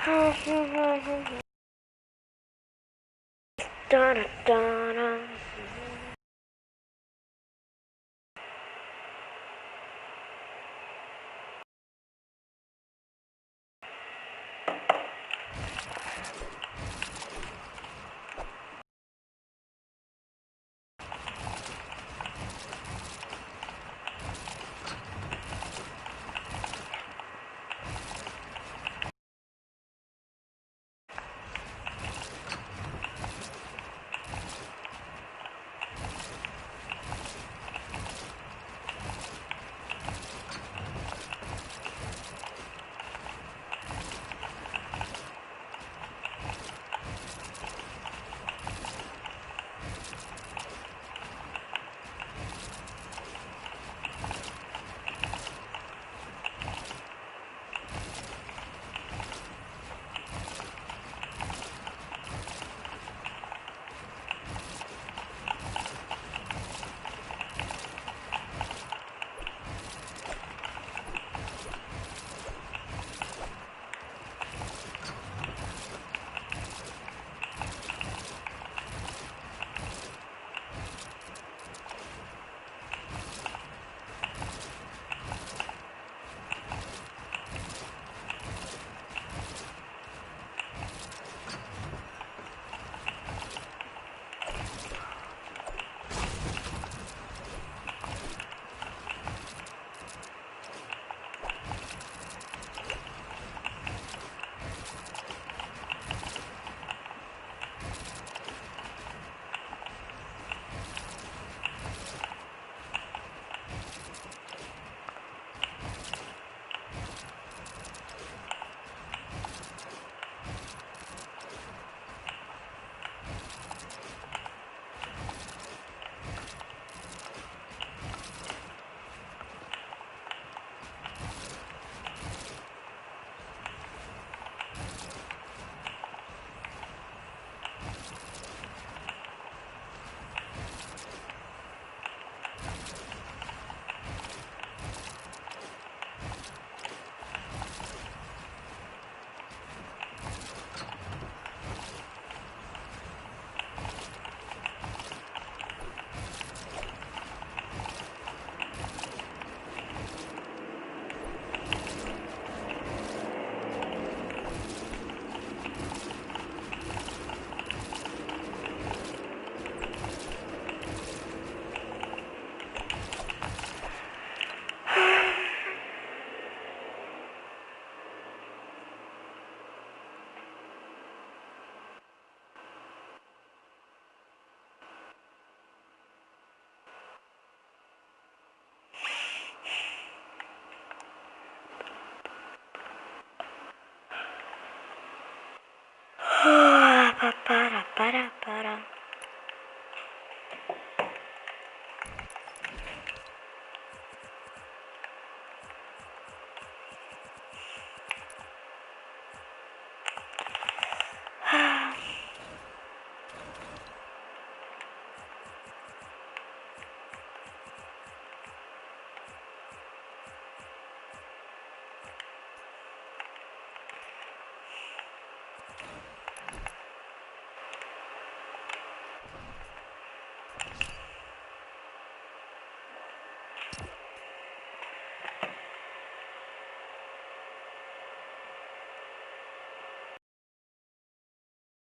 Para.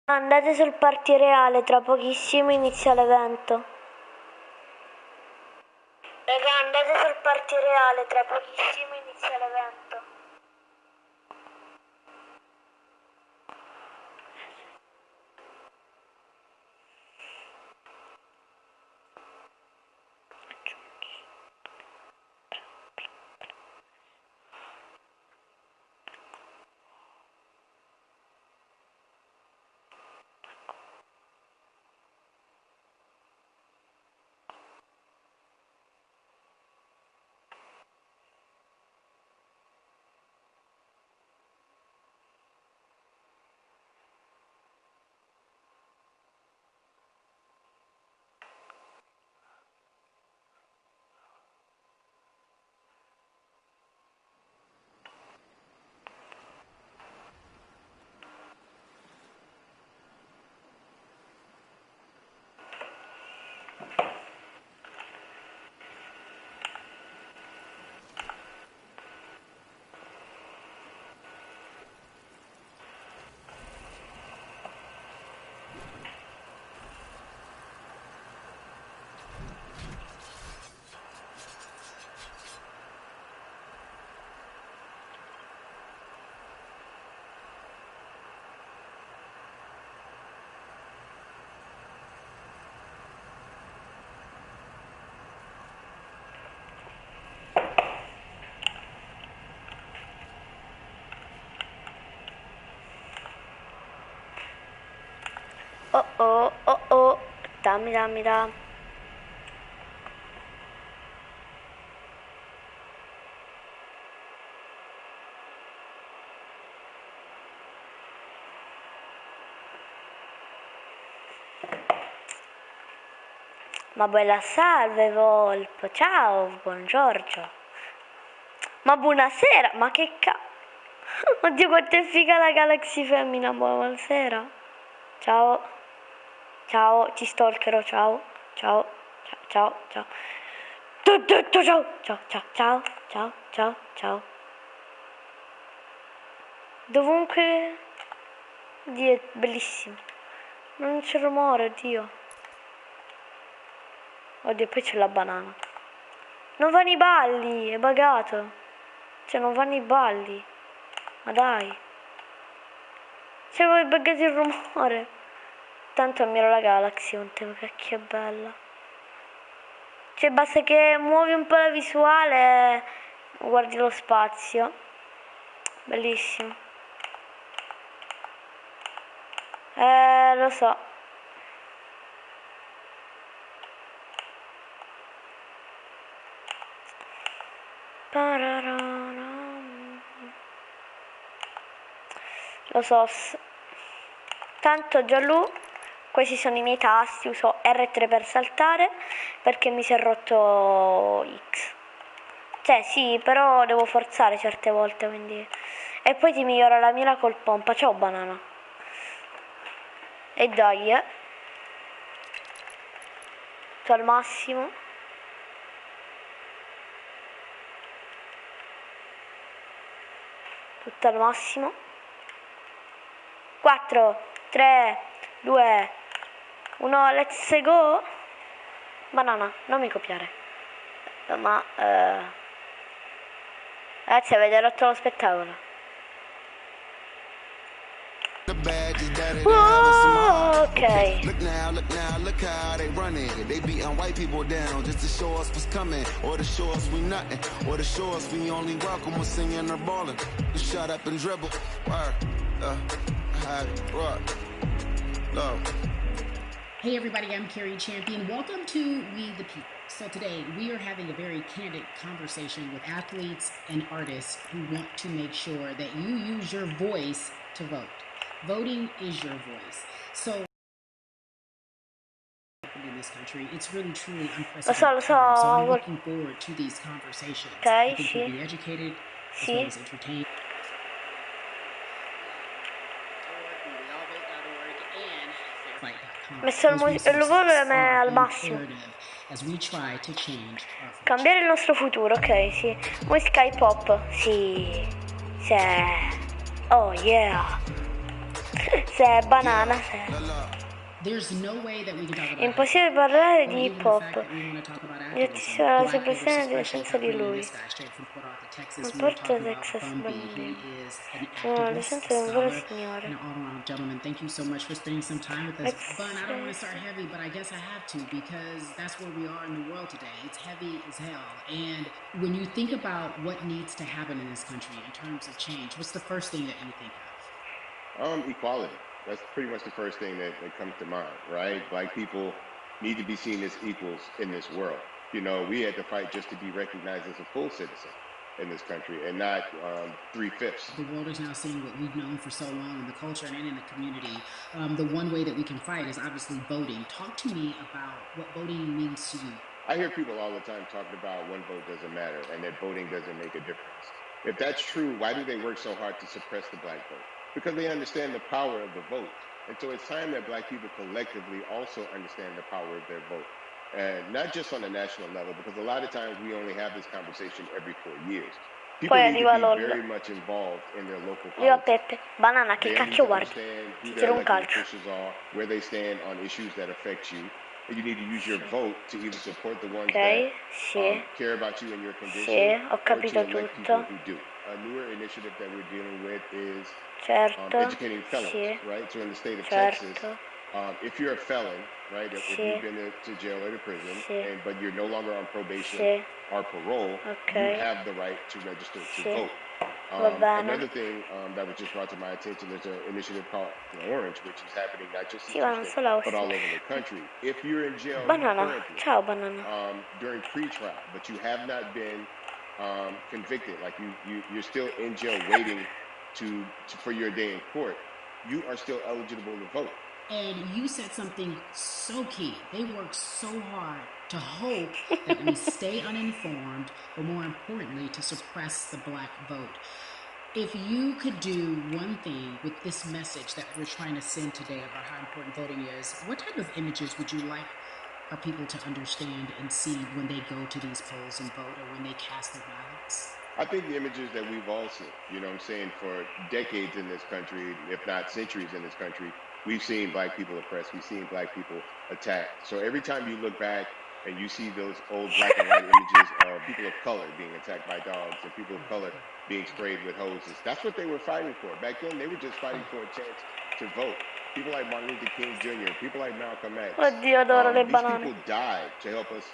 Andate sul party reale, tra pochissimo inizia l'evento. Raga, andate sul party reale, tra pochissimo inizia l'evento. oh, oh, oh. Dammi, dammi, dammi. Ma bella salve, Volpo. Ciao, buon Giorgio. Ma buonasera, ma che Oddio, quanto è figa la Galaxy femmina, buonasera. Ciao. Ciao, ti stalkerò, ciao. Ciao, ciao, ciao, ciao. Tutto, ciao, ciao, ciao, ciao, ciao, ciao, ciao. Dovunque. Dio, è bellissimo. Non c'è rumore, Dio. Oddio, poi c'è la banana. Non vanno i balli, è buggato. Cioè, non vanno i balli. Ma dai. Cioè, voi buggate il rumore. Tanto ammiro la Galaxy, un tempo, cacchio è bella. Cioè, basta che muovi un po' la visuale, guardi lo spazio. Bellissimo. Lo so. Lo so. Tanto Gianlu, questi sono i miei tasti, uso R3 per saltare perché mi si è rotto X. Cioè sì, però devo forzare certe volte, quindi. E poi ti migliora la mira col pompa. Ciao banana. E dai, tutto al massimo. Tutto al massimo. 4, 3, 2, 1, let's go. Banana, non mi copiare. Ma ragazzi, avete rotto lo spettacolo. Oh, ok. Look now, look how they running. They beating white people down just to show us what's coming, or to show us we nothing, or to show us we only welcome us singing or balling. Just shut up and dribble. Hey everybody, I'm Carrie Champion. Welcome to We the People. So today we are having a very candid conversation with athletes and artists who want to make sure that you use your voice to vote. Voting is your voice. So in this country, it's really truly unprecedented. So I'm looking forward to these conversations. Okay, I think you'll be educated as well as entertained. Messo il volume al massimo. Cambiare il nostro futuro, ok, sì. Musica hip hop, sì. Oh yeah. Se banana, se. È impossibile parlare di hip hop. Direttissima la soppressione della scienza di lui. Non porta Texas bambini. Sono la scienza di un vero signore. Thank you so much for spending some time with us. Bun, I don't want to start heavy, but I guess I have to because that's where we are in the world today. It's heavy as hell. And when you think about what needs to happen in this country in terms of change, what's the first thing that you think of? Equality. That's pretty much the first thing that comes to mind, right? Black people need to be seen as equals in this world. You know, we had to fight just to be recognized as a full citizen in this country and not 3/5. The world is now seeing what we've known for so long in the culture and in the community. The one way that we can fight is obviously voting. Talk to me about what voting means to you. I hear people all the time talking about one vote doesn't matter and that voting doesn't make a difference. If that's true, why do they work so hard to suppress the black vote? Because they understand the power of the vote. And so it's time that black people collectively also understand the power of their vote. And not just on a national level, because a lot of times we only have this conversation every 4 years. People need to be very much involved in their local politics. Peppe, banana, che cacchio guardi? Who their elected officials are, where they stand on issues that affect you. And you need to use your vote to either support the ones that care about you and your condition, ho capito or to elect tutto. people who do. A newer initiative that we're dealing with is Certo, educating felons, right? So in the state of Texas, if you're a felon, right, if you've been to jail or to prison, but you're no longer on probation or parole, you have the right to register to vote. Va bene. Another thing that was just brought to my attention is an initiative called Orange, which is happening not just in Houston, but all over the country. If you're in jail Banana. currently, Ciao, banana. during pre-trial, but you have not been convicted, like you're still in jail waiting for your day in court, you are still eligible to vote. And you said something so key. They work so hard to hope that we stay uninformed, but more importantly, to suppress the black vote. If you could do one thing with this message that we're trying to send today about how important voting is, what type of images would you like our people to understand and see when they go to these polls and vote, or when they cast their ballots? I think the images that we've all seen, you know what I'm saying, for decades in this country, if not centuries in this country, we've seen black people oppressed, we've seen black people attacked. So every time you look back and you see those old black and white images of people of color being attacked by dogs and people of color being sprayed with hoses, that's what they were fighting for. Back then, they were just fighting for a chance to vote. People like Martin Luther King Jr., people like Malcolm X, Oddio, adoro le these banane. people died to help us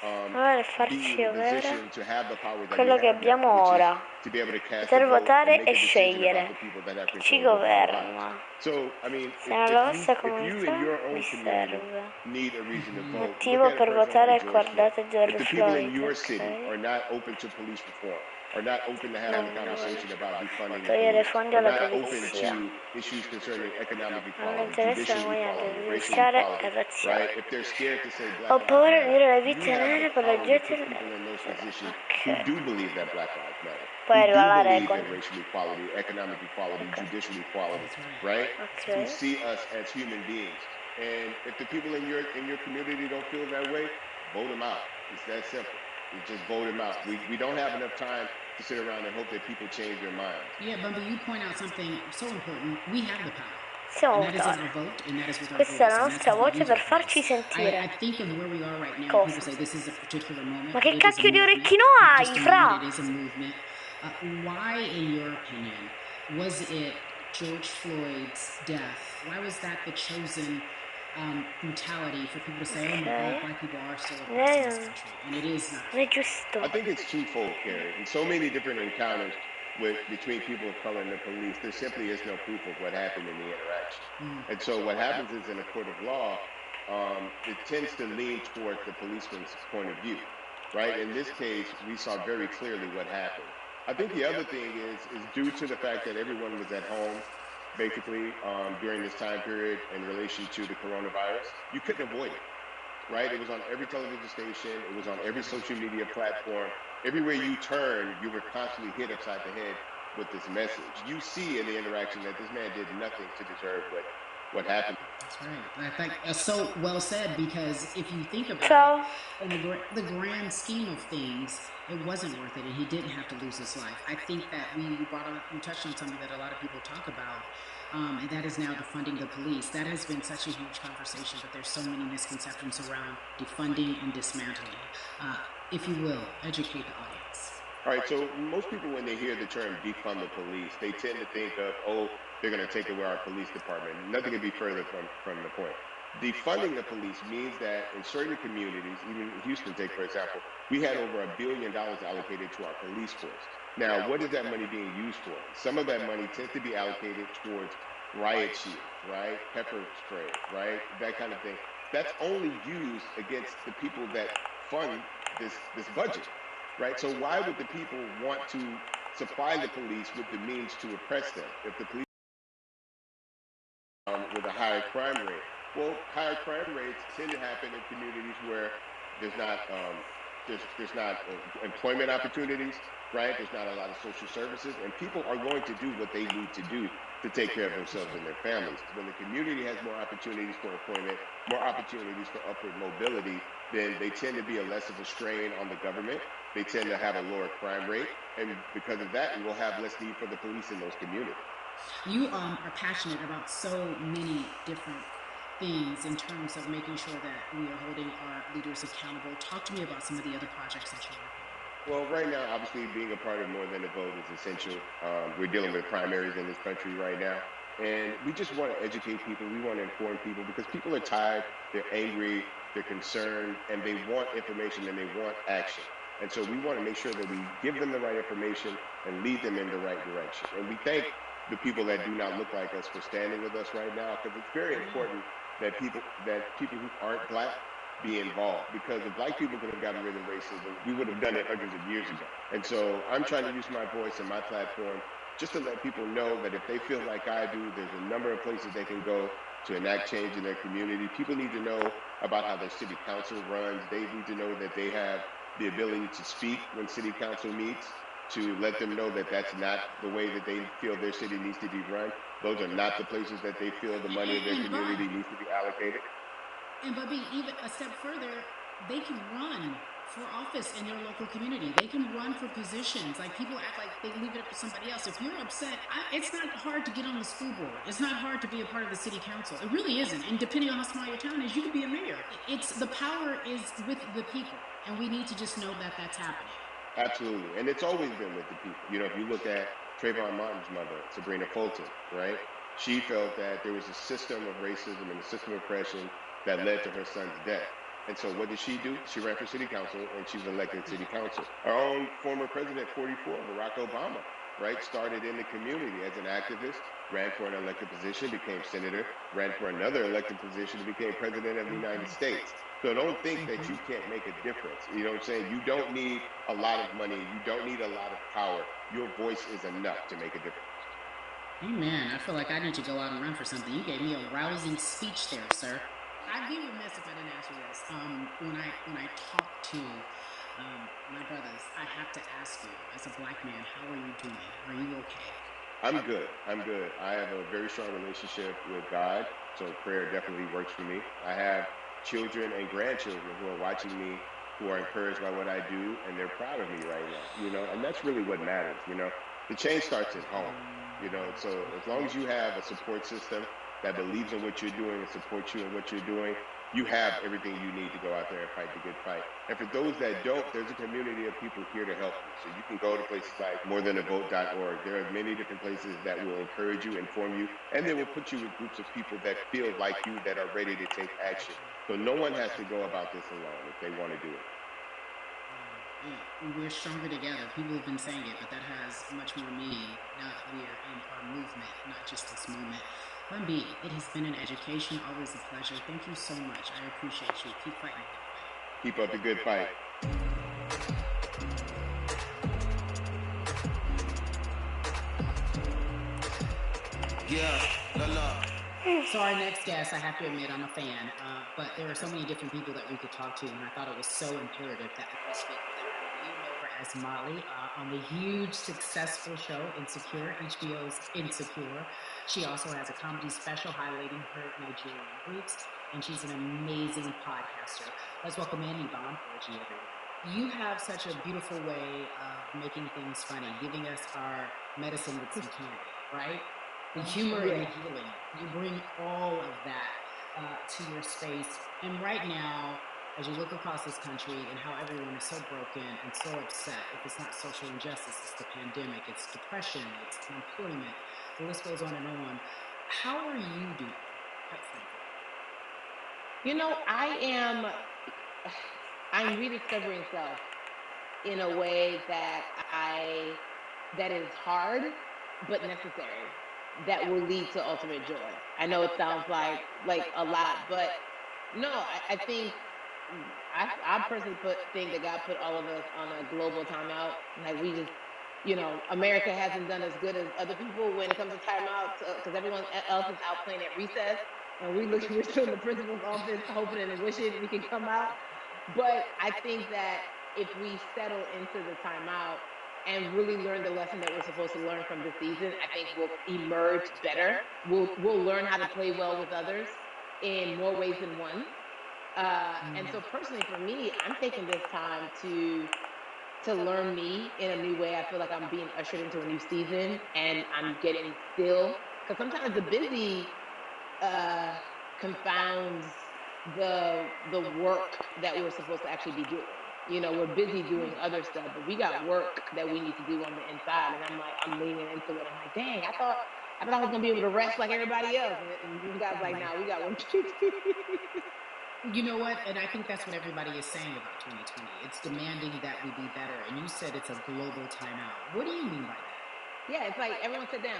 Allora, be farci in a avere position to have the power that we quello che have now, abbiamo which ora. is to be able to cast Poter a vote and votare make e a decision scegliere about the people that have chi control over our lives. governa. So, I mean, Se nella vostra if you in comunità your vi own community serve need a reason to vote, look motivo at a per person votare, like George Floyd. guardate If George the people in Floyd, your ok? city are not open to police reform, are not open to having a conversation about defunding the Togliere police, fondi are alla not open polizia. to issues concerning economic Non mi equality, interessa la judicial moglie equality, racial giudiziaria e equality, razziale. right? If they're scared to say Ho Black Lives paura di Matter, dire le you vite have nere the per le power to gente. put people in those positions who Ok. do believe that Black Lives Matter, Poi who arriva do la believe regola. in racial equality, economic equality, judicial equality, right? Ok. Who see us as human beings. And if the people in your community don't feel that way, vote them out. It's that simple. You just vote them out. We don't have enough time to sit around and hope that people change their minds. Yeah, Bumby, you point out something so important. We have the power. Siamo And that is in votati. our vote, and that is with our Questa è voice, la and that's nostra how we voce use per our farci voice. sentire. I think of where we are right now. Cosa? People say this is a particular moment. Ma che It is a cacchio di movement. orecchino Not hai, just a Fra? moment, it is a movement. Why, in your opinion, was it George Floyd's death? Why was that the chosen brutality for people to say, oh my God, black people are still oppressed in this country? And it is not. Non è giusto. I think it's twofold, Carrie. In so many different encounters between people of color and the police, there simply is no proof of what happened in the interaction. And so what happens is, in a court of law, it tends to lean towards the policeman's point of view, right? In this case, we saw very clearly what happened. I think the other thing is due to the fact that everyone was at home, basically, during this time period in relation to the coronavirus, you couldn't avoid it, right? It was on every television station. It was on every social media platform. Everywhere you turn, you were constantly hit upside the head with this message. You see in the interaction that this man did nothing to deserve what happened. That's right. I think that's so well said, because if you think about it, in the grand scheme of things, it wasn't worth it, and he didn't have to lose his life. I think that you touched on something that a lot of people talk about, and that is now defunding the police. That has been such a huge conversation, but there's so many misconceptions around defunding and dismantling. If you will, educate the audience. All right, so most people, when they hear the term defund the police, they tend to think of, oh, they're going to take away our police department. Nothing could be further from the point. Defunding the police means that in certain communities, even Houston, take for example, we had over $1 billion allocated to our police force. Now, what is that money being used for? Some of that money tends to be allocated towards riot shields, right? Pepper spray, right? That kind of thing. That's only used against the people that fund this budget, right? So why would the people want to supply the police with the means to oppress them? If the police with a higher crime rate, well, higher crime rates tend to happen in communities where there's not employment opportunities, right? There's not a lot of social services, and people are going to do what they need to do to take care of themselves and their families. When the community has more opportunities for employment, more opportunities for upward mobility, then they tend to be less of a strain on the government. They tend to have a lower crime rate, and because of that, we will have less need for the police in those communities. You are passionate about so many different things in terms of making sure that we are holding our leaders accountable. Talk to me about some of the other projects that you're working on. Well, right now, obviously, being a part of More Than a Vote is essential. We're dealing with primaries in this country right now, and we just want to educate people. We want to inform people because people are tired, they're angry, they're concerned, and they want information and they want action. And so we want to make sure that we give them the right information and lead them in the right direction. And we thank the people that do not look like us for standing with us right now, because it's very important that people who aren't black be involved, because if black people could have gotten rid of racism, we would have done it hundreds of years ago. And so I'm trying to use my voice and my platform just to let people know that if they feel like I do, there's a number of places they can go to enact change in their community. People need to know about how their city council runs. They need to know that they have the ability to speak when city council meets, to let them know that that's not the way that they feel their city needs to be run. Those are not the places that they feel the money of their community needs to be allocated. And but being even a step further, they can run for office in their local community. They can run for positions. Like, people act like they leave it up to somebody else. If you're upset, it's not hard to get on the school board. It's not hard to be a part of the city council. It really isn't. And depending on how small your town is, you could be a mayor. It's the power is with the people, and we need to just know that that's happening. Absolutely, and it's always been with the people. You know, if you look at Trayvon Martin's mother, Sabrina Fulton, right? She felt that there was a system of racism and a system of oppression that led to her son's death. And so what did she do? She ran for city council, and she was elected city council. Our own former president, 44, Barack Obama, right, started in the community as an activist, ran for an elected position, became senator, ran for another elected position, became president of the United States. So don't think that you can't make a difference. You know what I'm saying? You don't need a lot of money. You don't need a lot of power. Your voice is enough to make a difference. Amen. I feel like I need to go out and run for something. You gave me a rousing speech there, sir. I'd be remiss if I didn't ask you this. When I talk to my brothers, I have to ask you, as a black man, how are you doing? Are you okay? I'm good. I'm good. I have a very strong relationship with God, so prayer definitely works for me. I have children and grandchildren who are watching me, who are encouraged by what I do, and they're proud of me right now, you know, and that's really what matters, you know. The change starts at home, you know, so as long as you have a support system that believes in what you're doing and supports you in what you're doing, you have everything you need to go out there and fight the good fight. And for those that don't, there's a community of people here to help you. So you can go to places like morethanavote.org. There are many different places that will encourage you, inform you, and they will put you with groups of people that feel like you, that are ready to take action. So no one has to go about this alone if they want to do it. We're stronger together. People have been saying it, but that has much more meaning now that we are in our movement, not just this moment. Bambi, it has been an education, always a pleasure. Thank you so much. I appreciate you. Keep fighting. Keep up the good fight. So our next guest, I have to admit, I'm a fan, but there are so many different people that we could talk to, and I thought it was so imperative that we speak with her. You know her as Molly on the huge, successful show Insecure, HBO's Insecure. She also has a comedy special highlighting her Nigerian roots, and she's an amazing podcaster. Let's welcome in Yvonne Orji, everyone. You have such a beautiful way of making things funny, giving us our medicine with some candy, right? The humor and the healing. You bring all of that to your space. And right now, as you look across this country and how everyone is so broken and so upset, if it's not social injustice, it's the pandemic, it's depression, it's unemployment, the list goes on and on. How are you doing, quite frankly? You know, I'm rediscovering self in a way that is hard, but necessary, that will lead to ultimate joy. I know it sounds like a lot, but no, I think I personally think that God put all of us on a global timeout. Like, we just, you know, America hasn't done as good as other people when it comes to timeouts, because everyone else is out playing at recess, and we're still in the principal's office hoping and wishing we can come out. But I think that if we settle into the timeout and really learn the lesson that we're supposed to learn from this season, I think we'll emerge better. We'll learn how to play well with others in more ways than one. And so personally for me, I'm taking this time to learn me in a new way. I feel like I'm being ushered into a new season, and I'm getting still, because sometimes the busy confounds the work that we're supposed to actually be doing. You know, we're busy doing other stuff, but we got work that we need to do on the inside. And I'm leaning into it. I'm like, dang, I thought I was gonna be able to rest like everybody else. And God's like, nah, we got work to do. You know what? And I think that's what everybody is saying about 2020. It's demanding that we be better. And you said it's a global timeout. What do you mean by that? Yeah, it's like everyone sit down,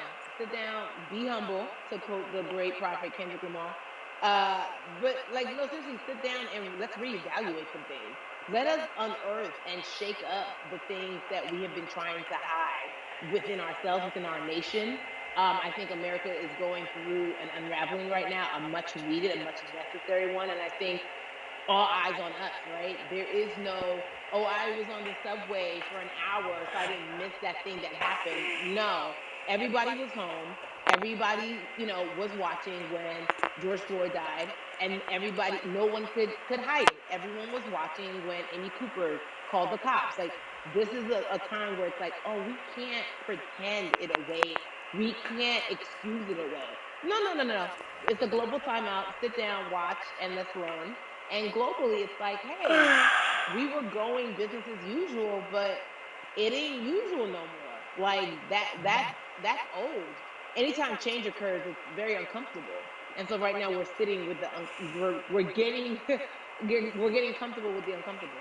be humble, to quote the great prophet Kendrick Lamar. But like, no, seriously, sit down and let's reevaluate some things. Let us unearth and shake up the things that we have been trying to hide within ourselves, within our nation. I think America is going through an unraveling right now, a much needed, a much necessary one, and I think all eyes on us, right? There is no, oh, I was on the subway for an hour, so I didn't miss that thing that happened. No, everybody was home. Everybody, was watching when George Floyd died, and everybody, no one could hide it. Everyone was watching when Amy Cooper called the cops. Like, this is a time where it's like, oh, we can't pretend it away. We can't excuse it away. No, no, no, no, no. It's a global timeout. Sit down, watch, and let's learn. And globally, it's like, hey, we were going business as usual, but it ain't usual no more. Like that's old. Anytime change occurs, it's very uncomfortable. And so right now we're sitting with we're getting we're getting comfortable with the uncomfortable.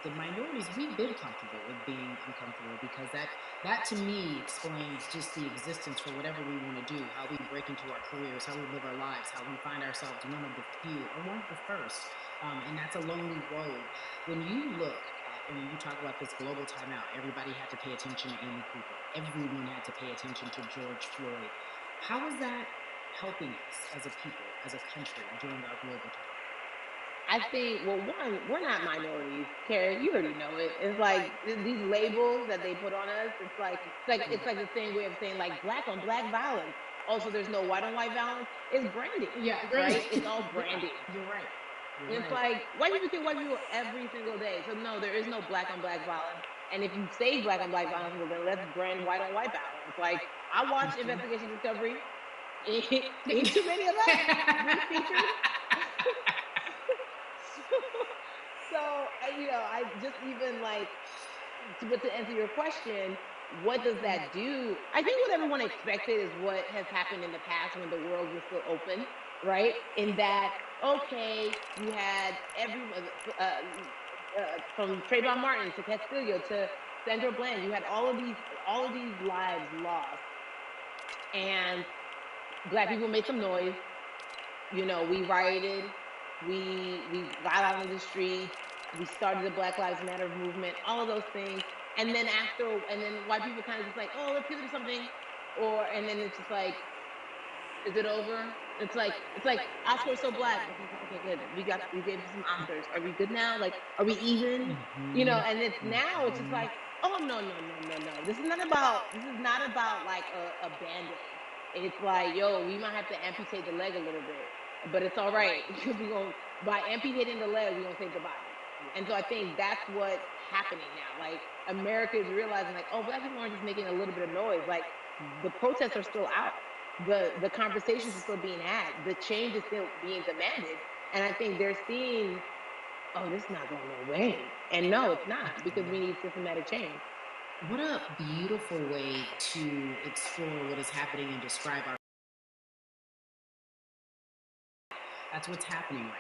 The minorities, we've been comfortable with being uncomfortable, because that to me explains just the existence for whatever we want to do, how we break into our careers, how we live our lives, how we find ourselves one of the few or one of the first. And that's a lonely road. When you look at, and when you talk about this global timeout, everybody had to pay attention to Amy Cooper. Everyone had to pay attention to George Floyd. How is that helping us as a people, as a country, during our global timeout? I think, well, one, we're not minorities, Carrie. You already know it. It's like these labels that they put on us. It's like the same way of saying like black on black violence. Also, there's no white on white violence. It's branding, Yeah, right? It's all branding. You're right. It's like white people kill white people every single day. So no, there is no black on black violence. And if you say black on black violence, well then let's brand white on white violence. Like I watch Investigation Discovery. Ain't too many of us been featured. So I just even like, but to answer your question, what does that do? I think what everyone expected is what has happened in the past when the world was still open, right? In that, okay, you had everyone from Trayvon Martin to Castillo to Sandra Bland. You had all of these lives lost, and black people made some noise. We rioted, we got out in the streets, we started the Black Lives Matter movement, all of those things. And then white people kind of just like, oh, let's give them something. And then it's just like, is it over? It's like Oscar is so black. Okay, good. We gave you some Oscars. Are we good now? Like, are we even? And it's now it's just like, oh no, no, no, no, no. This is not about like a band-aid. It's like, yo, we might have to amputate the leg a little bit. But it's all right, because by amputating the leg, we're gonna save the body. And so I think that's what's happening now. Like, America is realizing like, oh, black people aren't just making a little bit of noise. Like, the protests are still out, the conversations are still being had, the change is still being demanded. And I think they're seeing, oh, this is not going away. And no, it's not, because we need systematic change. What a beautiful way to explore what is happening and describe our. That's what's happening right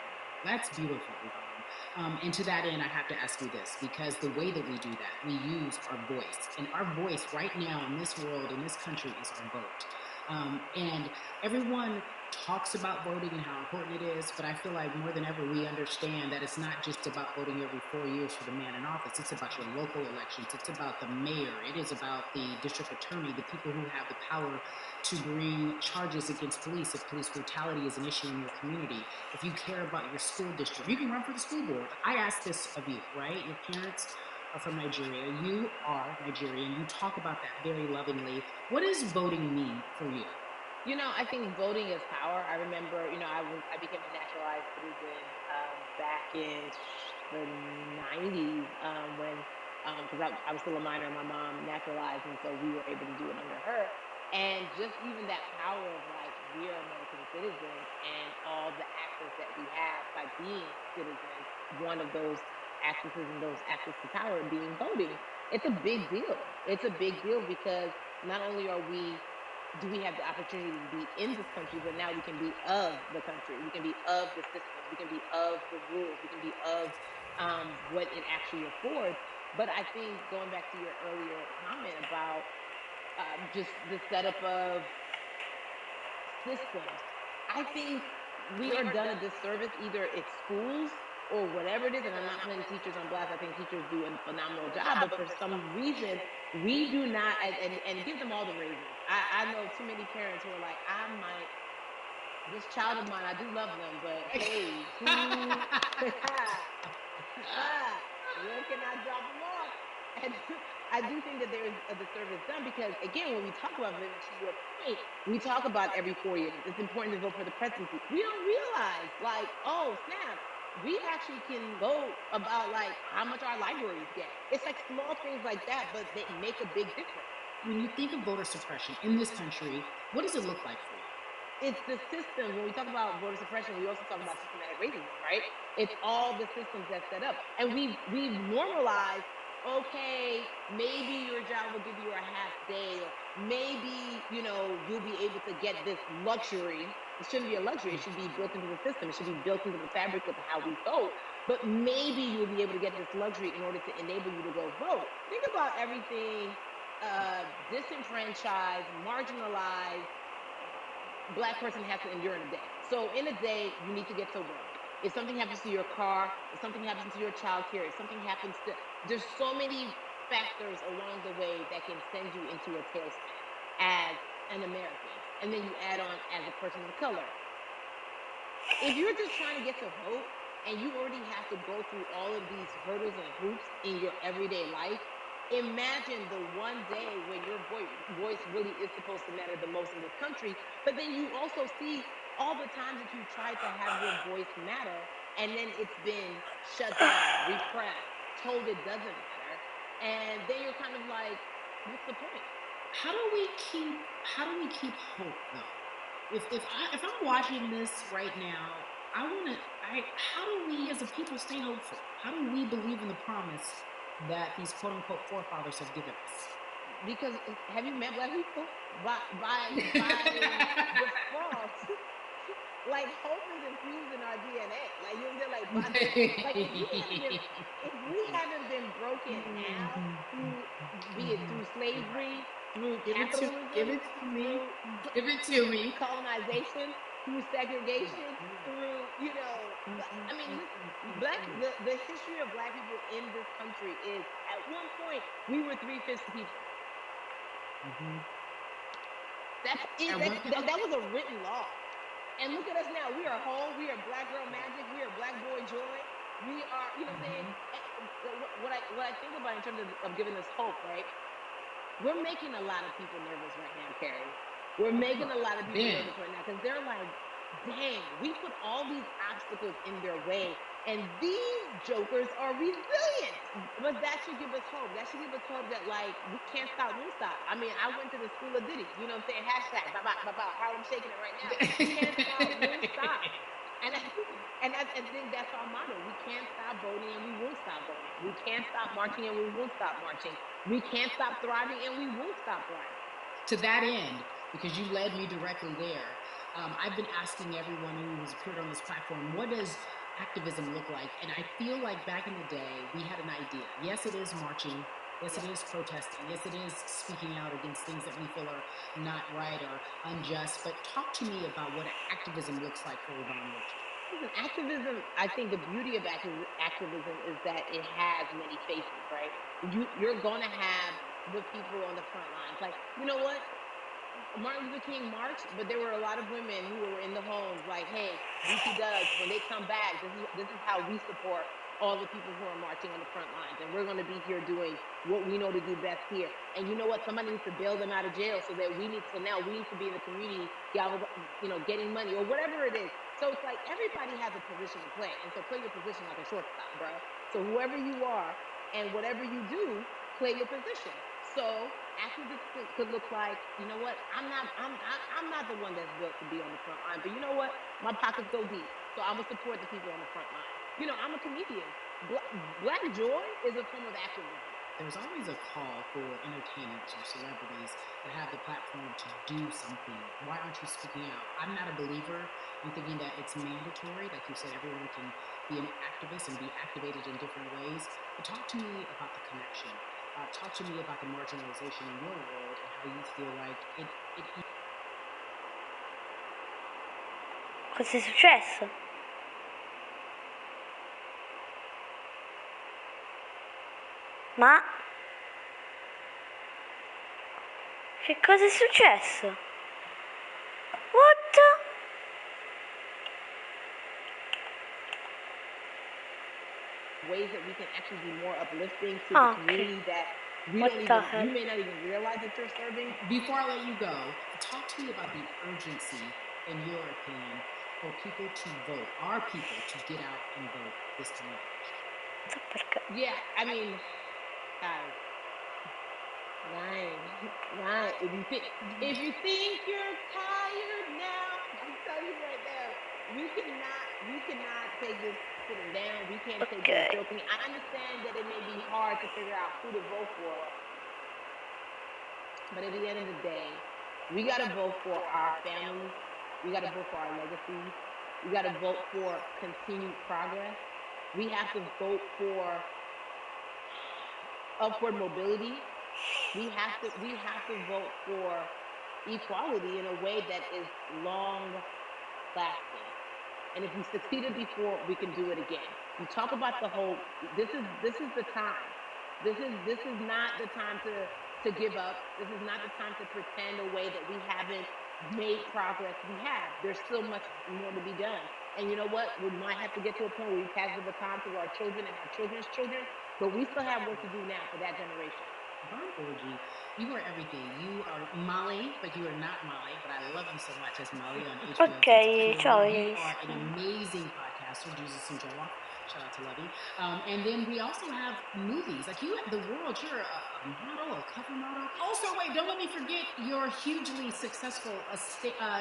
now. That's beautiful, Yvonne. And to that end, I have to ask you this, because the way that we do that, we use our voice. And our voice right now in this world, in this country, is our vote. And everyone talks about voting and how important it is, but I feel like more than ever we understand that it's not just about voting every 4 years for the man in office. It's about your local elections. It's about the mayor. It is about the district attorney, the people who have the power to bring charges against police if police brutality is an issue in your community. If you care about your school district, you can run for the school board. I ask this of you, right? Your parents are from Nigeria. You are Nigerian. You talk about that very lovingly. What does voting mean for you? I think voting is power. I remember, I became a naturalized citizen back in the 90s, when because I was still a minor, my mom naturalized, and so we were able to do it under her. And just even that power of like, we are American citizens, and all the access that we have by being citizens, one of those accesses and those access to power being voting. It's a big deal. It's a big deal because not only are we do we have the opportunity to be in this country, but now we can be of the country. We can be of the system. We can be of the rules. We can be of what it actually affords. But I think going back to your earlier comment about just the setup of systems, I think we are done a disservice, either it's schools or whatever it is, and I'm not putting teachers on blast. I think teachers do a phenomenal job, but for some reason, we do not, and give them all the raisins. I know too many parents who are like, this child of mine, I do love them, but hey, where can I drop them off? And I do think that there is a disservice done because, again, when we talk about voting, to your point, we talk about every 4 years. It's important to vote for the presidency. We don't realize, like, oh, snap, we actually can vote about, like, how much our libraries get. It's like small things like that, but they make a big difference. When you think of voter suppression in this country, what does it look like for you? It's the systems. When we talk about voter suppression, we also talk about systematic racism, right? It's all the systems that set up. And we've normalized, okay, maybe your job will give you a half day, or maybe, you'll be able to get this luxury. It shouldn't be a luxury. It should be built into the system. It should be built into the fabric of how we vote. But maybe you'll be able to get this luxury in order to enable you to go vote. Think about everything disenfranchised, marginalized Black person has to endure in a day. So in a day, you need to get to work. If something happens to your car, if something happens to your child care, if something happens to, there's so many factors along the way that can send you into a tailspin as an American. And then you add on as a person of color. If you're just trying to get to vote and you already have to go through all of these hurdles and hoops in your everyday life, imagine the one day when your voice really is supposed to matter the most in this country, but then you also see all the times that you've tried to have your voice matter, and then it's been shut down, repressed, told it doesn't matter, and then you're kind of like, what's the point? How do we keep hope though? If I'm watching this right now, how do we as a people stay hopeful? How do we believe in the promise that these quote unquote forefathers have given us? Because have you met Black people? By default, like hope is infused in our DNA. Like, you know what I'm saying? Like if we haven't been broken now through, be it through slavery, through capitalism, give it to me, colonization, through segregation, through, I mean, the history of Black people in this country is, at one point, we were 3/5 people. That was a written law. And look at us now. We are whole. We are Black girl magic. We are Black boy joy. We are, you know what I'm saying? What I think about in terms of giving us hope, right? We're making a lot of people nervous right now, Carrie. We're making a lot of people nervous right now because they're like, dang, we put all these obstacles in their way, and these jokers are resilient. But that should give us hope. That should give us hope that, like, we can't stop, won't stop. I mean, I went to the school of Diddy, you know what I'm saying? Hashtag, Harlem shaking it right now. We can't stop, won't stop. And I think that's our motto. We can't stop voting and we won't stop voting. We can't stop marching and we won't stop marching. We can't stop thriving and we won't stop thriving. To that end, because you led me directly there, I've been asking everyone who has appeared on this platform, what does activism look like? And I feel like back in the day, we had an idea. Yes, it is marching. Yes, it is protesting. Yes, it is speaking out against things that we feel are not right or unjust. But talk to me about what activism looks like for Yvonne Richards. Listen, activism, I think the beauty of activism is that it has many faces, right? You're going to have the people on the front lines. Like, you know what? Martin Luther King marched, but there were a lot of women who were in the homes like, hey, BT Dubs, when they come back, this is how we support all the people who are marching on the front lines. And we're going to be here doing what we know to do best here. And you know what? Somebody needs to bail them out of jail so now we need to be in the community, getting money or whatever it is. So it's like everybody has a position to play. And so play your position like a shortstop, bro. So whoever you are and whatever you do, play your position. So activism could look like, you know what? I'm not the one that's built to be on the front line, but you know what? My pockets go deep, so I'm gonna support the people on the front line. I'm a comedian. Black joy is a form of activism. there's always a call for entertainers or celebrities that have the platform to do something. Why aren't you speaking out? I'm not a believer in thinking that it's mandatory. Like you said, everyone can be an activist and be activated in different ways. But talk to me about the connection. Talk to me about the marginalization in your world and how you feel like it Cosa è successo? Ma che cosa è successo? What? Ways that we can actually be more uplifting to the community that we don't even, you may not even realize that you're serving. Before I let you go, talk to me about the urgency, in your opinion, for people to vote, our people to get out and vote this time of election. Yeah, I mean, guys, right. If you think you're tired now, I'm telling you right now, we cannot take this sitting down. We can't take this joking. I understand that it may be hard to figure out who to vote for, but at the end of the day, we gotta vote for our families. We gotta vote for our legacies. We gotta vote for continued progress. We have to vote for upward mobility. We have to vote for equality in a way that is long lasting. And if we succeeded before, we can do it again. You talk about the whole. This is the time. This is not the time to give up. This is not the time to pretend away that we haven't made progress. We have. There's still much more to be done. And you know what? We might have to get to a point where we pass the baton to our children and our children's children, but we still have work to do now for that generation. Orgy, you are everything. You are Molly, but you are not Molly, but I love you so much as Molly on HBO. Ok, ciao. You are an amazing podcaster, Jesus and Joel. Shout out to Lovey. And then we also have movies. Like you, The World, you're a model, a cover model. Also, wait, don't let me forget your hugely successful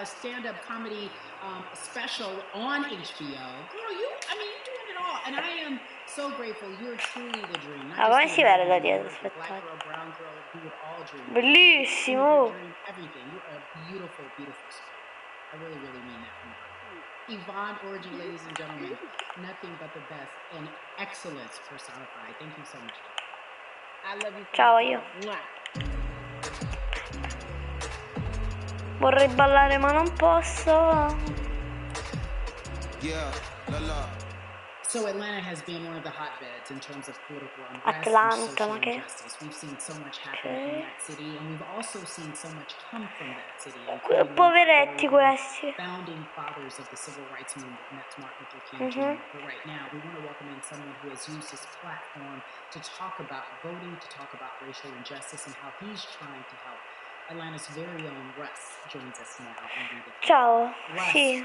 stand-up comedy special on HBO. Girl, you're doing it all. And I am so grateful. You're truly the dream. Come si vede da dietro? Aspettate. Bellissimo. Everything. You're a beautiful, beautiful soul. I really, really mean that from my heart. Yvonne Orgy, ladies and gentlemen, nothing but the best and excellence personified. Thank you so much. I love you. Ciao io. Vorrei ballare ma non posso. Yeah, la la. So Atlanta has been one of the hotbeds in terms of political unrest and social injustice. We've seen so much happen in that city, and we've also seen so much come from that city. Poveretti questi. Founding fathers of the civil rights movement, and that's Martin Luther King Jr. But right now, we want to welcome in someone who has used his platform to talk about voting, to talk about racial injustice, and how he's trying to help. Atlanta's very own Russ joins us now. Ciao. Russ, Sì.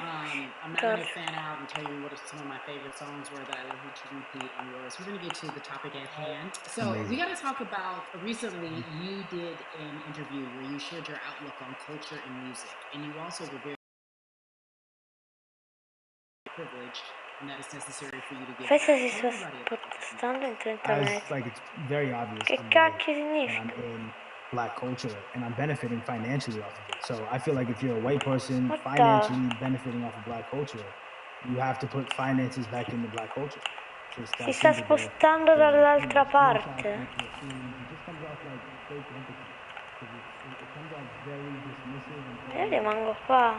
I'm not going to fan out and tell you what some of my favorite songs were that I listened to repeat on yours. We're going to get to the topic at hand. So we got to talk about, recently you did an interview where you shared your outlook on culture and music. And you also were very privileged, and that is necessary for you to get. Questa si sta spostando in 30 metri. Like, it's very obvious. Che cacchio significa? I'm in Black culture, and I'm benefiting financially off of it. So I feel like if you're a white person financially benefiting off of Black culture, you have to put finances back into Black culture. Si sta spostando dall'altra parte. Io rimango qua.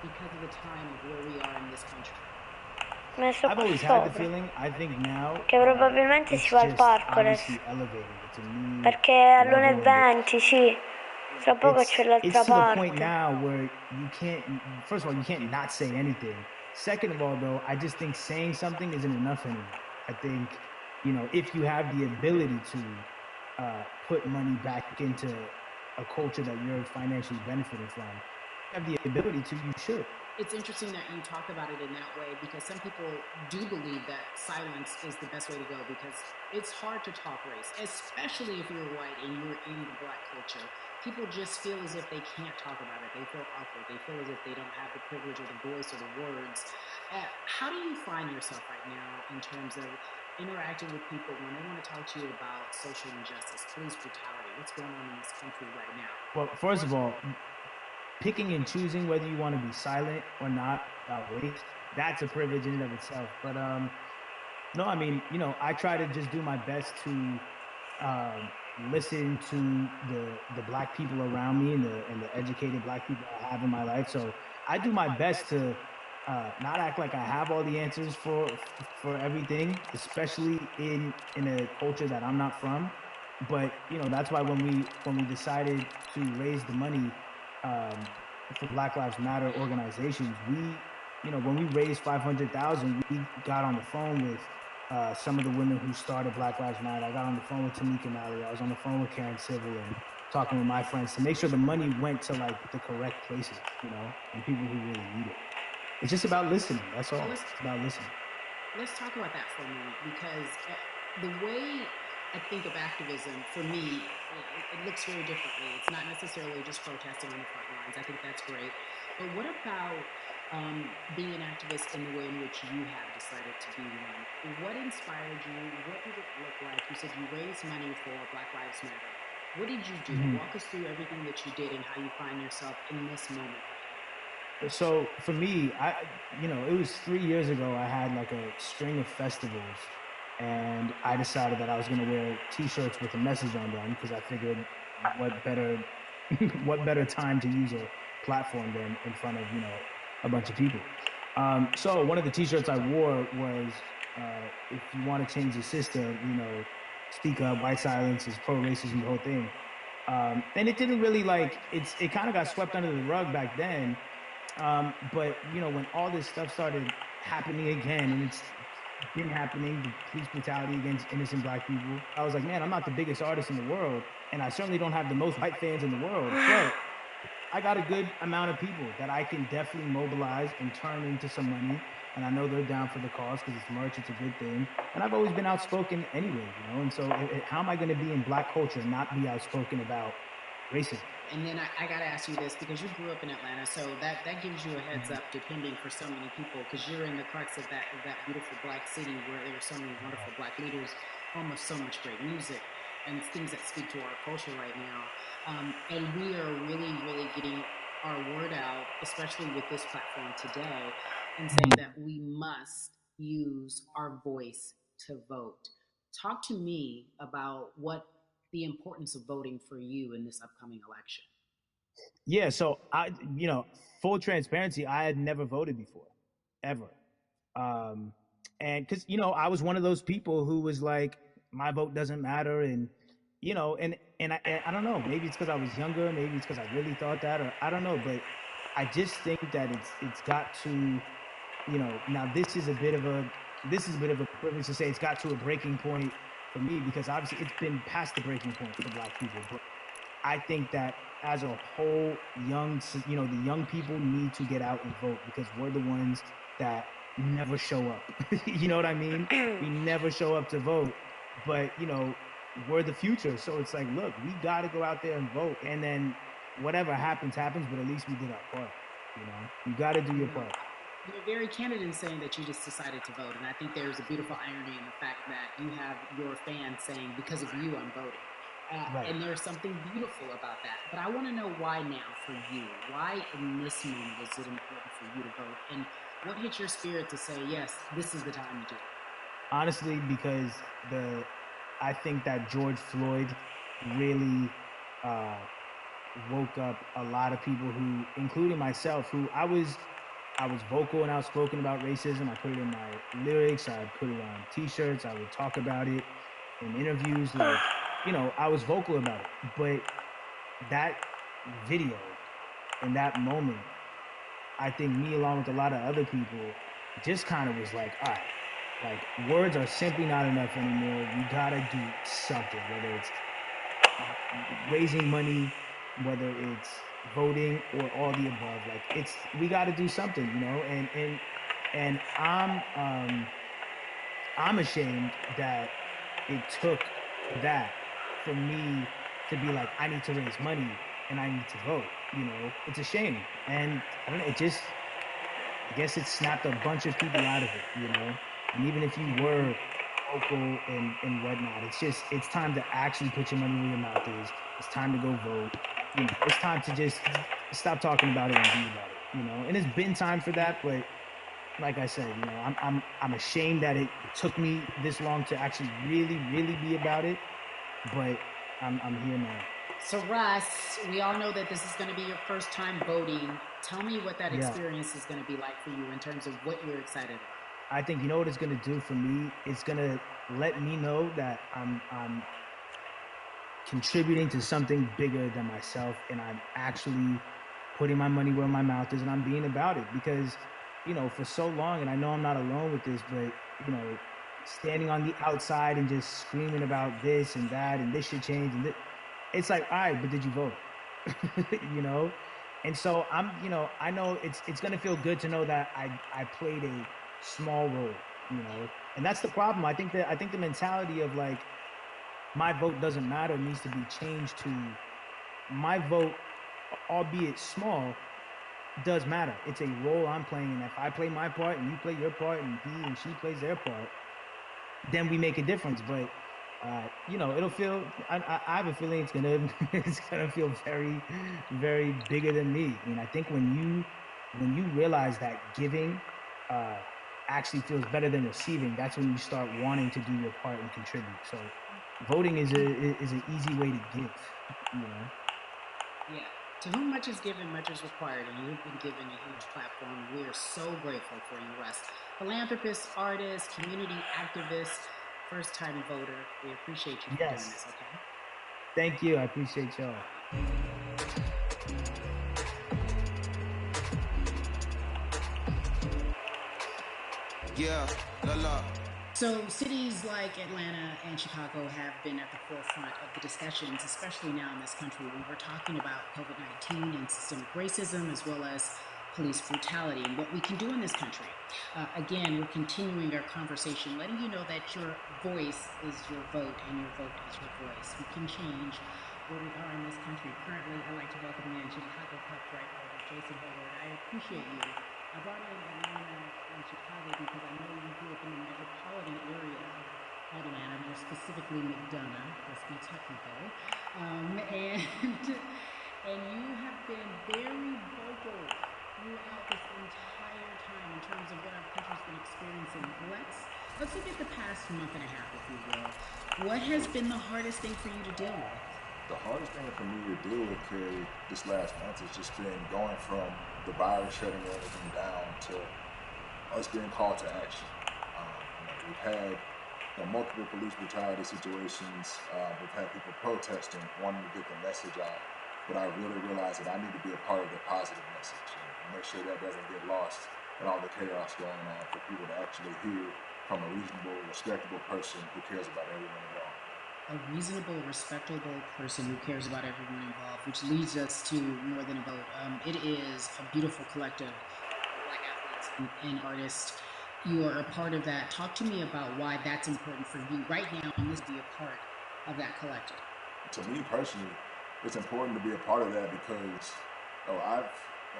Because of the time of where we are in this country. I've always had the feeling, I think now, che probabilmente si va al parco adesso. Perché è all'1:20, sì. Tra poco c'è l'altra parte. It's to the point now where you can't, first of all, you can't not say anything. Second of all, though, I just think saying something isn't enough anymore. I think, if you have the ability to put money back into a culture that you're financially benefiting from, you have the ability to, you should. it's interesting that you talk about it in that way, because some people do believe that silence is the best way to go, because it's hard to talk race, especially if you're white and you're in the Black culture. People just feel as if they can't talk about it. They feel awkward. They feel as if they don't have the privilege or the voice or the words. How do you find yourself right now in terms of interacting with people when they want to talk to you about social injustice, police brutality, what's going on in this country right now? Well, first of all, picking and choosing whether you want to be silent or not about race, that's a privilege in and of itself. But no, I mean, I try to just do my best to listen to the Black people around me and the educated Black people I have in my life. So I do my best to not act like I have all the answers for everything, especially in a culture that I'm not from. But that's why when we decided to raise the money for Black Lives Matter organizations, when we raised 500,000, we got on the phone with some of the women who started Black Lives Matter. I got on the phone with Tamika Mallory. I was on the phone with Karen Civil and talking with my friends to make sure the money went to like the correct places, and people who really need it. It's just about listening. That's all. It's about listening. Let's talk about that for a moment, because the way I think of activism, for me, it looks very differently. It's not necessarily just protesting on the front lines. I think that's great. But what about being an activist in the way in which you have decided to be one? What inspired you? What did it look like? You said you raised money for Black Lives Matter. What did you do? Mm-hmm. Walk us through everything that you did and how you find yourself in this moment. So for me, it was 3 years ago. I had like a string of festivals, and I decided that I was going to wear T-shirts with a message on them, because I figured, what better time to use a platform than in front of a bunch of people. So one of the T-shirts I wore was, if you want to change the system, speak up. White silence is pro-racism, the whole thing. And it didn't really it kind of got swept under the rug back then. But when all this stuff started happening again, and it's been happening, the police brutality against innocent Black people, I was like, man, I'm not the biggest artist in the world, and I certainly don't have the most white fans in the world, but I got a good amount of people that I can definitely mobilize and turn into some money. And I know they're down for the cause because it's merch, it's a good thing. And I've always been outspoken anyway, And so how am I going to be in Black culture and not be outspoken about racism? And then I got to ask you this, because you grew up in Atlanta, so that gives you a heads up, depending for so many people, because you're in the crux of that beautiful Black city where there are so many wonderful Black leaders, home of so much great music and things that speak to our culture right now. And we are really, really getting our word out, especially with this platform today, and saying that we must use our voice to vote. Talk to me about what the importance of voting for you in this upcoming election. Yeah, so full transparency, I had never voted before, ever. And because, I was one of those people who was like, my vote doesn't matter. And, and I don't know, maybe it's because I was younger, maybe it's because I really thought that, or I don't know, but I just think that it's got to, now this is a bit of a privilege to say it's got to a breaking point for me, because obviously it's been past the breaking point for Black people. But I think that as a whole, the young people need to get out and vote, because we're the ones that never show up. You know what I mean? We never show up to vote, but we're the future. So it's like, look, we got to go out there and vote, and then whatever happens, but at least we did our part. You got to do your part. You're very candid in saying that you just decided to vote, and I think there's a beautiful irony in the fact that you have your fans saying, because of you, I'm voting. Right. And there's something beautiful about that. But I want to know why now for you. Why in this moment is it important for you to vote? And what hit your spirit to say, yes, this is the time to do it? Honestly, because I think that George Floyd really woke up a lot of people who, including myself, who I was vocal and outspoken about racism. I put it in my lyrics. I put it on T-shirts. I would talk about it in interviews. I was vocal about it. But that video in that moment, I think me, along with a lot of other people, just kind of was like, all right, like, words are simply not enough anymore. We gotta do something, whether it's raising money, whether it's voting, or all the above. Like we got to do something, you know. And I'm ashamed that it took that for me to be like, I need to raise money and I need to vote. You know, it's a shame, and I don't know. I guess it snapped a bunch of people out of it. You know, and even if you were vocal and whatnot, it's time to actually put your money where your mouth is. It's time to go vote. You know, it's time to just stop talking about it and be about it. You know, and it's been time for that, but like I said, you know, I'm ashamed that it took me this long to actually really be about it, but I'm here now. So Russ, we all know that this is going to be your first time voting. Tell me what that experience is going to be like for you in terms of what you're excited about. I think you know what it's going to do for me. It's going to let me know that I'm contributing to something bigger than myself, and I'm actually putting my money where my mouth is, and I'm being about it. Because, you know, for so long, and I know I'm not alone with this, but, you know, standing on the outside and just screaming about this and that and this should change, and it's like, all right, but did you vote? You know. And so you know, I know it's gonna feel good to know that I played a small role, you know. And that's the problem. I think the mentality of like, my vote doesn't matter needs to be changed to, my vote, albeit small, does matter. It's a role I'm playing, and if I play my part and you play your part and he and she plays their part, then we make a difference. But you know, it'll feel. I have a feeling it's gonna feel very bigger than me. I mean, I think when you realize that giving actually feels better than receiving, that's when you start wanting to do your part and contribute. So, voting is an easy way to give. You know. Yeah. To whom much is given, much is required, and you've been given a huge platform. We are so grateful for you, Russ. Philanthropist, artist, community activist, first-time voter. We appreciate you for doing this, okay? Thank you. I appreciate y'all. Yeah, la la. So cities like Atlanta and Chicago have been at the forefront of the discussions, especially now in this country when we're talking about COVID-19 and systemic racism, as well as police brutality and what we can do in this country. Again, we're continuing our conversation, letting you know that your voice is your vote and your vote is your voice. We can change where we are in this country. Currently, I'd like to welcome in Chicago Cup right holder Jason Hayward. I appreciate you. I brought in Atlanta and Chicago because I know you grew up in the metropolitan area of Atlanta, more specifically McDonough, let's be technical. And you have been very vocal throughout this entire time in terms of what our country's been experiencing. Let's look at the past month and a half, if you will. What has been the hardest thing for you to deal with? The hardest thing for me to deal with, Carrie, this last month has just been going from the virus shutting everything down to us being called to action. We've had multiple police brutality situations. We've had people protesting, wanting to get the message out. But I really realized that I need to be a part of the positive message and make sure that doesn't get lost in all the chaos going on, for people to actually hear from a reasonable, respectable person who cares about everyone involved. A reasonable, respectable person who cares about everyone involved, which leads us to More Than a Vote. It is a beautiful collective of Black athletes and artists. You are a part of that. Talk to me about why that's important for you right now and this be a part of that collective. To me personally, it's important to be a part of that because I've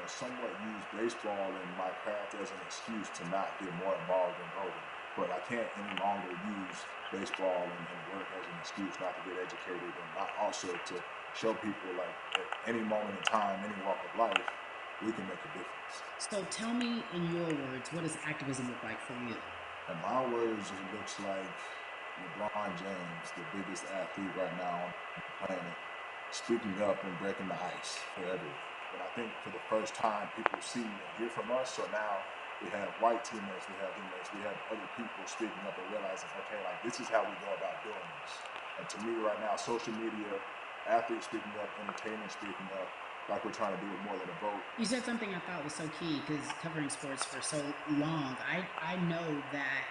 somewhat used baseball and my craft as an excuse to not get more involved in voting. But I can't any longer use baseball and work as an excuse not to get educated, and not also to show people, like, at any moment in time, any walk of life, we can make a difference. So tell me in your words, what does activism look like for you? In my words, it looks like LeBron James, the biggest athlete right now on the planet, speaking up and breaking the ice for everyone. But I think for the first time, people see and hear from us, so now we have white teammates, we have teammates, we have other people speaking up and realizing, okay, like, this is how we go about doing this. And to me right now, social media, athletes speaking up, entertainment speaking up, like we're trying to do with More Than a Vote. You said something I thought was so key, because covering sports for so long, I know that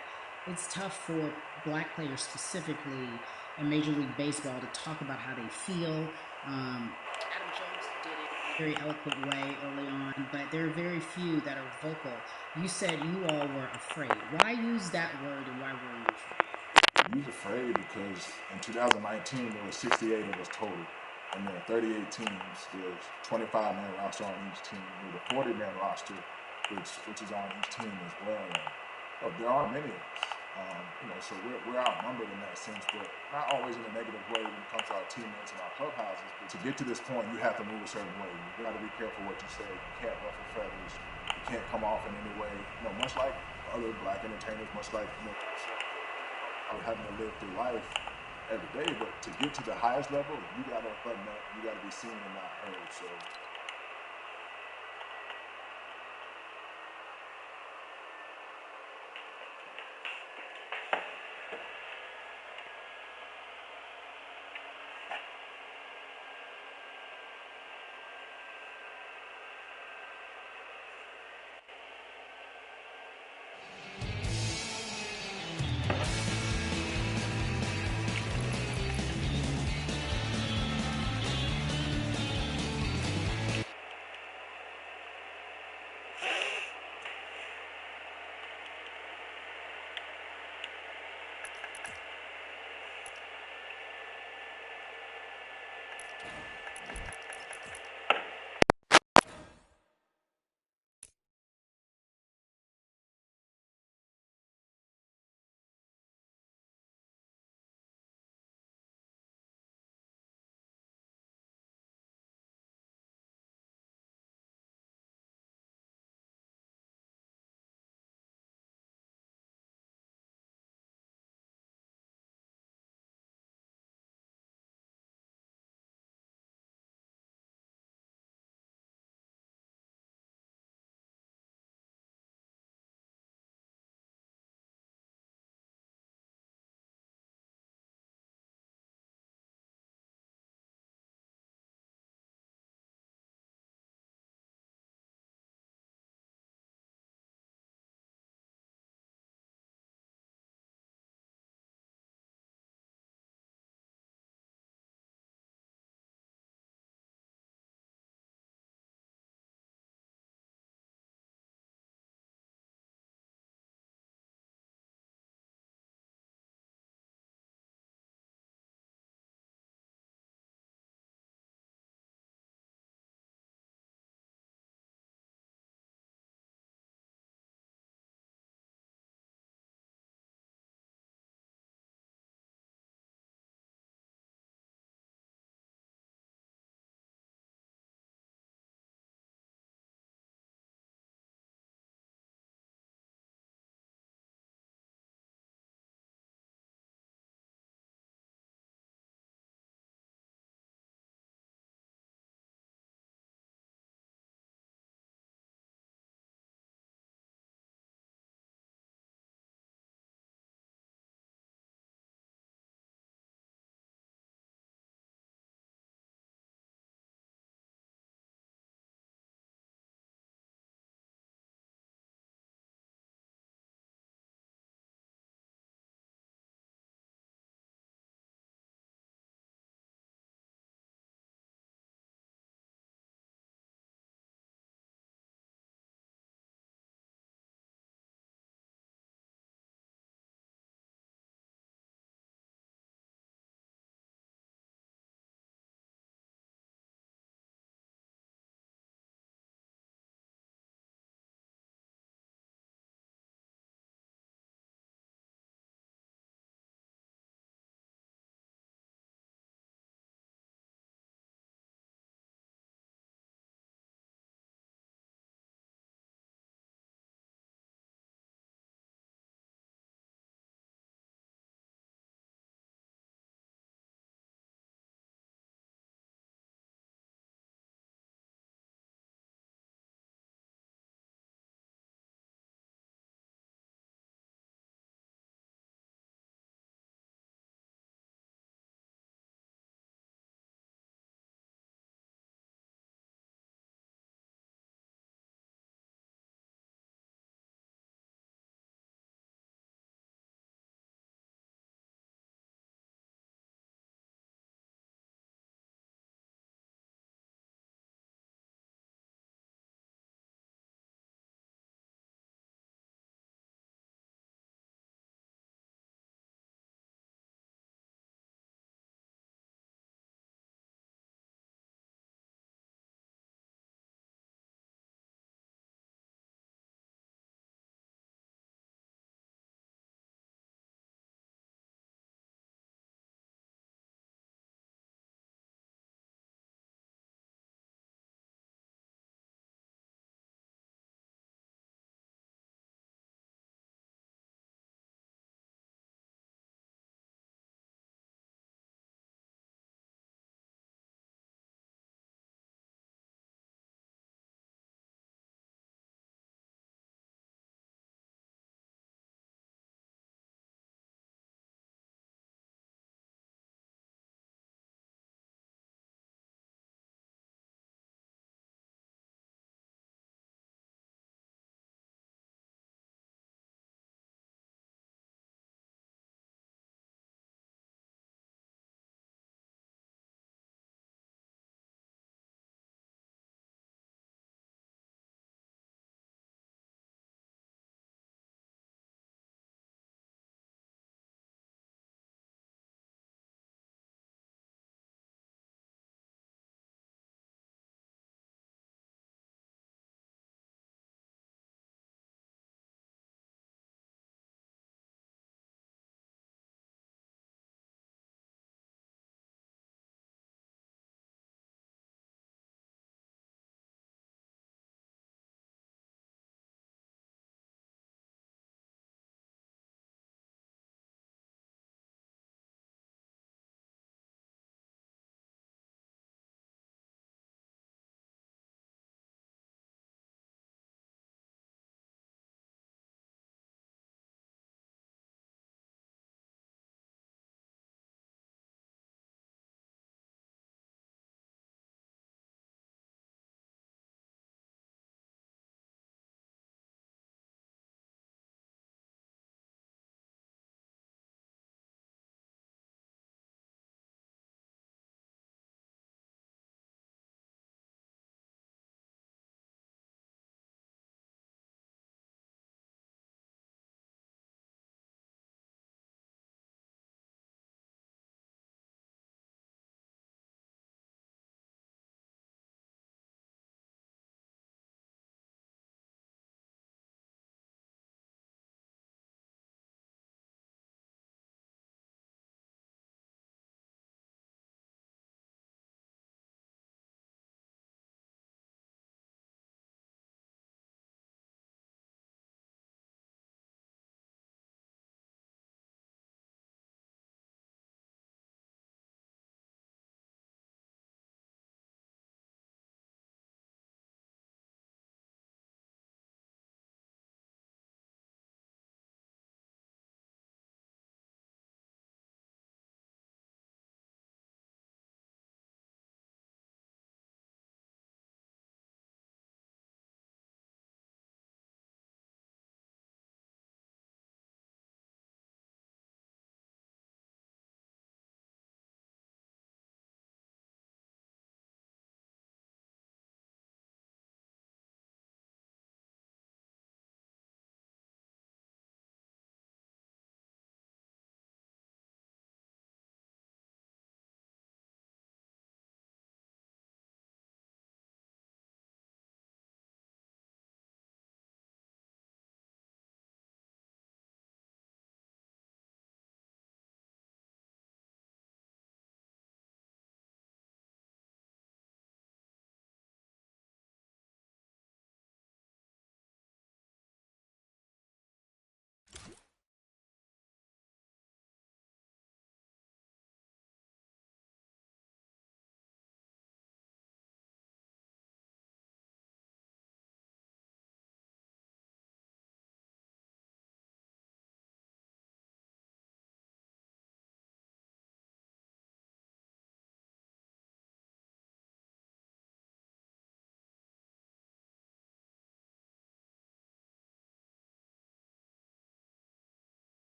it's tough for Black players specifically in Major League Baseball to talk about how they feel. Adam Jones did it very eloquent way early on, but there are very few that are vocal. You said you all were afraid. Why use that word, and why were you afraid? We was afraid because in 2019 there was 68 of us total, and there are 38 teams. There's 25-man roster on each team. There's a 40-man roster, which is on each team as well. And, there are many of us. So we're outnumbered in that sense, but not always in a negative way when it comes to our teammates and our clubhouses. But to get to this point, you have to move a certain way. You got to be careful what you say. You can't ruffle feathers. You can't come off in any way. Much like other black entertainers, much like are having to live through life every day. But to get to the highest level, you got to button up. You got to be seen and not heard. So.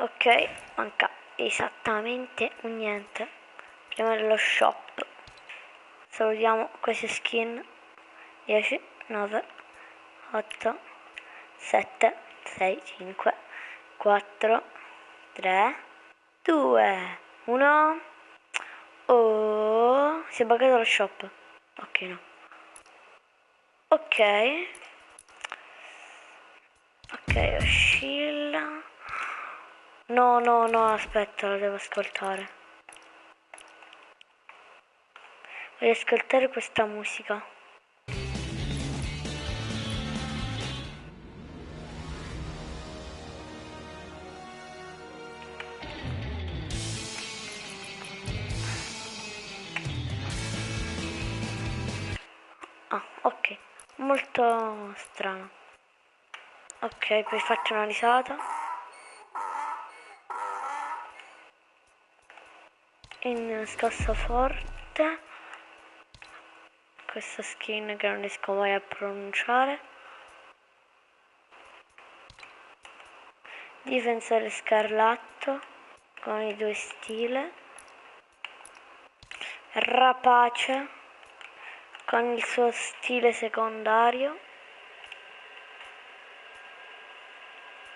Ok, manca esattamente un niente. Andiamo nello shop. Salutiamo queste skin. 10, 9, 8, 7, 6, 5, 4, 3, 2, 1. Oh, si è buggato lo shop. Ok, no. Ok. Ok, oscilla. No, aspetta, lo devo ascoltare. Voglio ascoltare questa musica. Ah, ok, molto strano. Ok, poi faccio una risata. In scassaforte. Questa skin che non riesco mai a pronunciare. Difensore scarlatto con i 2 stile. Rapace con il suo stile secondario.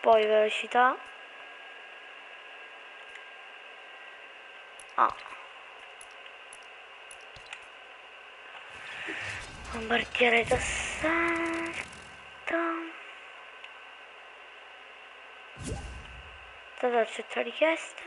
Poi velocità. Bombardiere d'assalto. Stato accetta richiesta.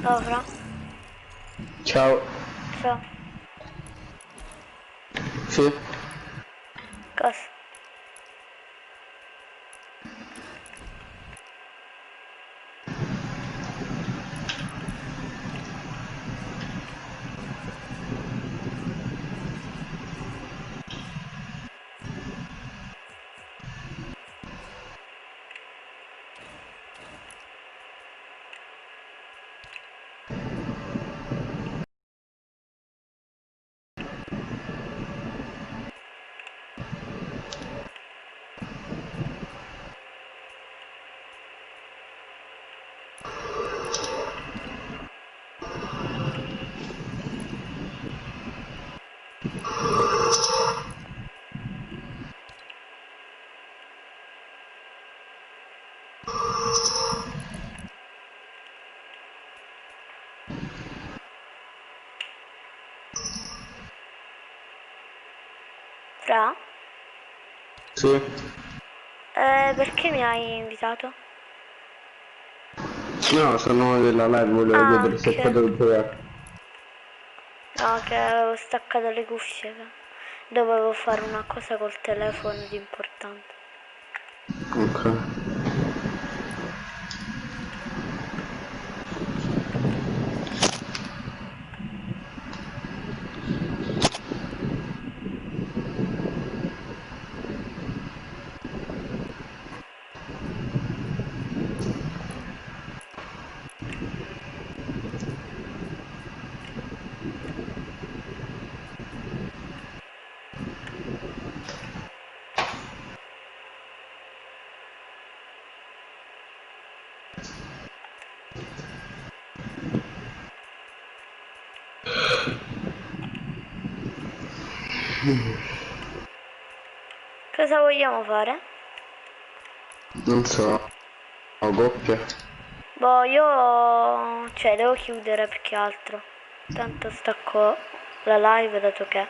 Ciao Fra. Ciao. Ciao. Sì. Cosa? Fra? Sì. Perché mi hai invitato? No, sono della live, volevo vedere se ok. potevo giocare. No, che avevo staccato le cuffie. Dovevo fare una cosa col telefono di importante. Ok. Cosa vogliamo fare? Non so. Ho coppia. Boh, io... devo chiudere più che altro. Tanto stacco la live dato che